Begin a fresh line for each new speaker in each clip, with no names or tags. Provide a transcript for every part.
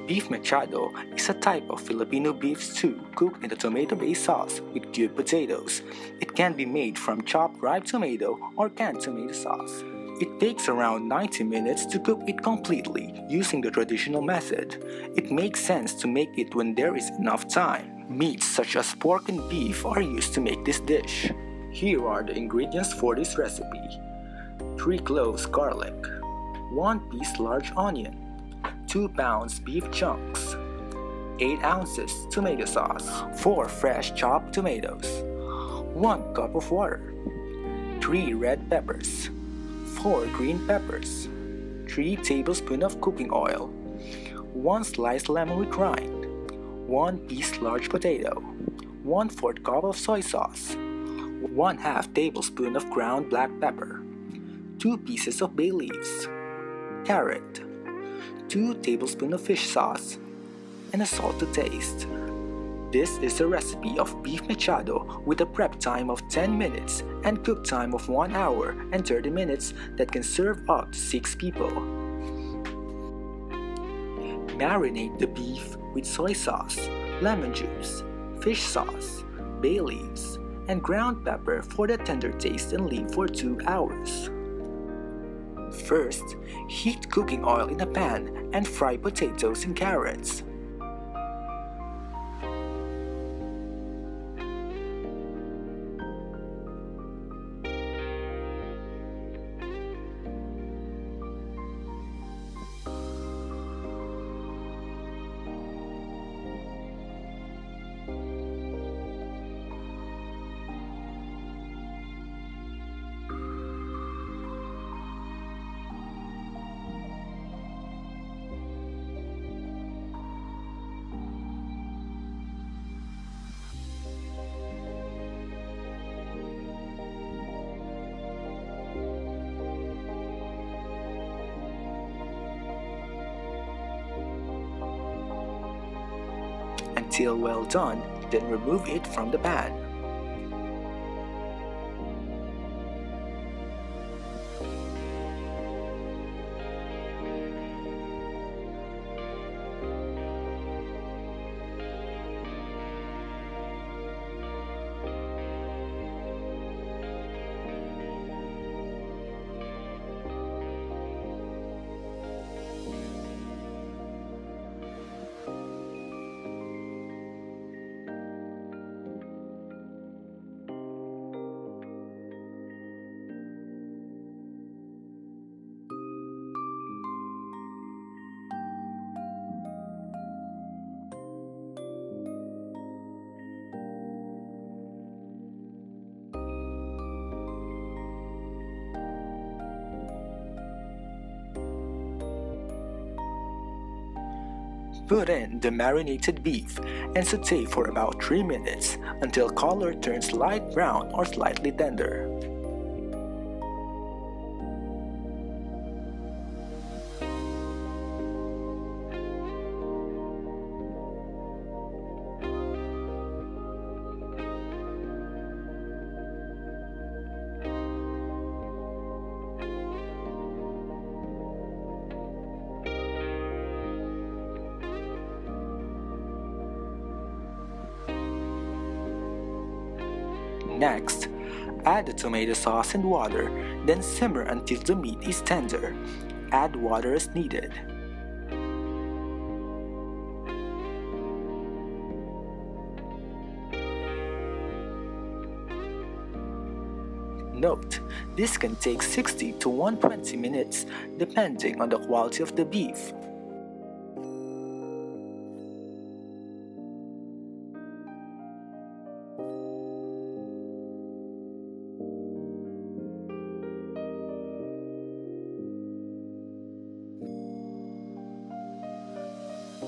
Beef Mechado is a type of Filipino beef stew cooked in a tomato-based sauce with cubed potatoes. It can be made from chopped ripe tomato or canned tomato sauce. It takes around 90 minutes to cook it completely using the traditional method. It makes sense to make it when there is enough time. Meats such as pork and beef are used to make this dish. Here are the ingredients for this recipe. 3 cloves garlic, 1 piece large onion, 2 pounds beef chunks, 8 ounces tomato sauce, 4 fresh chopped tomatoes, 1 cup of water, 3 red peppers, 4 green peppers, 3 tablespoons of cooking oil, 1 sliced lemon with rind, 1 piece large potato, 1/4 cup of soy sauce, 1/2 tablespoon of ground black pepper, 2 pieces of bay leaves, carrot, 2 tablespoons of fish sauce, and a salt to taste. This is a recipe of beef mechado with a prep time of 10 minutes and cook time of 1 hour and 30 minutes that can serve up to 6 people. Marinate the beef with soy sauce, lemon juice, fish sauce, bay leaves, and ground pepper for the tender taste and leave for 2 hours. First, heat cooking oil in a pan and fry potatoes and carrots. Until well done, then remove it from the pan. Put in the marinated beef and saute for about 3 minutes until color turns light brown or slightly tender. Next, add the tomato sauce and water, then simmer until the meat is tender. Add water as needed. Note, this can take 60 to 120 minutes depending on the quality of the beef.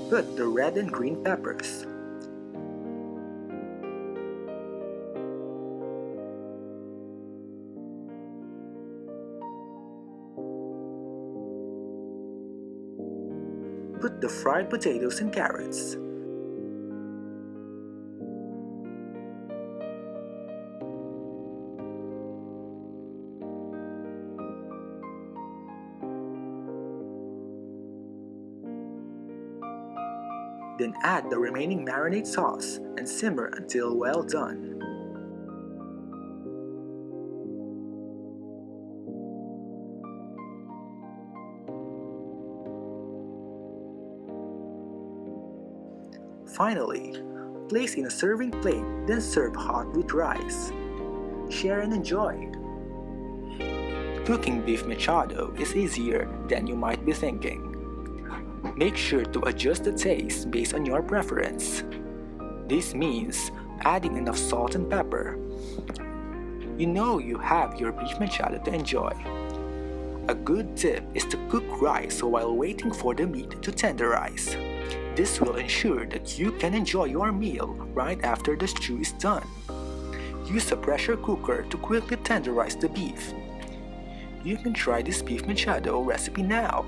Put the red and green peppers. Put the fried potatoes and carrots. Then add the remaining marinade sauce and simmer until well done. Finally, place in a serving plate, then serve hot with rice. Share and enjoy. Cooking beef mechado is easier than you might be thinking. Make sure to adjust the taste based on your preference. This means adding enough salt and pepper. You know you have your beef mechado to enjoy. A good tip is to cook rice while waiting for the meat to tenderize. This will ensure that you can enjoy your meal right after the stew is done. Use a pressure cooker to quickly tenderize the beef. You can try this beef mechado recipe now.